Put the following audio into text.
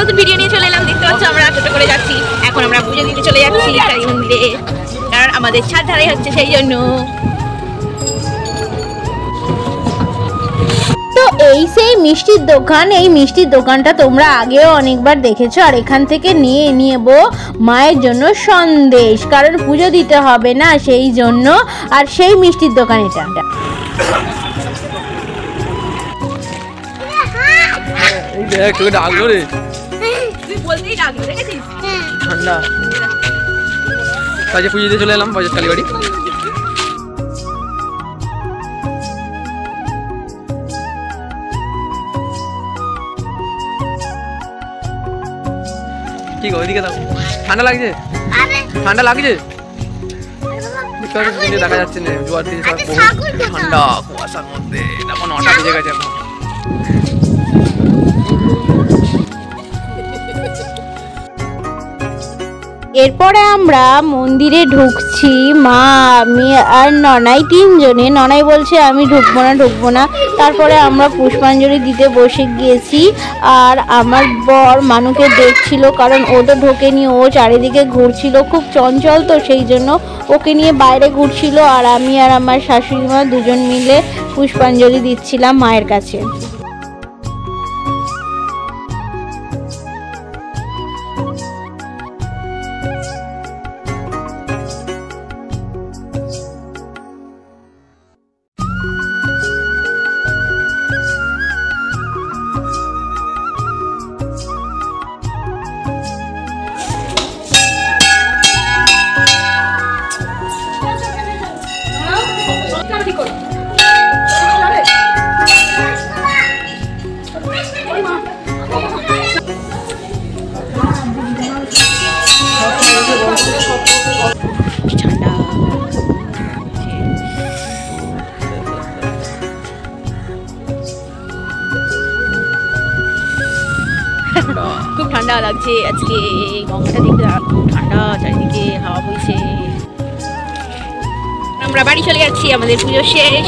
নতুন ভিডিও নিয়ে চলে এলাম। দেখতে পাচ্ছ আমরা ছোট করে যাচ্ছি। এখন আমরা পুজো দিতে চলে যাচ্ছি কালী মন্দিরে, কারণ আমাদের ছাদ ঢালাই হচ্ছে সেই জন্য। তো এই সেই মিষ্টির দোকান, এই মিষ্টির দোকানটা তোমরা আগেও অনেকবার দেখেছো। আর এখান থেকে নিয়ে নেব মায়ের জন্য সন্দেশ, কারণ পুজো দিতে হবে না সেই জন্য। আর সেই মিষ্টির দোকান এটা। ঠান্ডা কাজে পুজো দিয়ে চলে এলাম বাজার কালীবাড়ি। কি গো ওইদিকে দাও, ঠান্ডা লাগছে? ঠান্ডা লাগছে? দেখা যাচ্ছে না, জোয়ার দিয়ে ঠান্ডা কুয়াশার মধ্যে। এখন 9টা বেজে গেছে এখন। এরপরে আমরা মন্দিরে ঢুকছি, মা আমি আর ননাই তিনজনে। ননাই বলছে আমি ঢুকবো না। তারপরে আমরা পুষ্পাঞ্জলি দিতে বসে গিয়েছি। আর আমার বর মানুকে দেখছিল, কারণ ও তো ঢোকেনি, ও চারিদিকে ঘুরছিল, খুব চঞ্চল তো সেই জন্য ওকে নিয়ে বাইরে ঘুরছিল। আর আমি আর আমার শাশুড়ি মা দুজন মিলে পুষ্পাঞ্জলি দিচ্ছিলাম মায়ের কাছে। খুব ঠান্ডা লাগছে আজকে, গঙ্গাটা দেখতে খুব ঠান্ডা, চারিদিকে হাওয়া বইছে। আমরা বাড়ি চলে যাচ্ছি, আমাদের পুজো শেষ।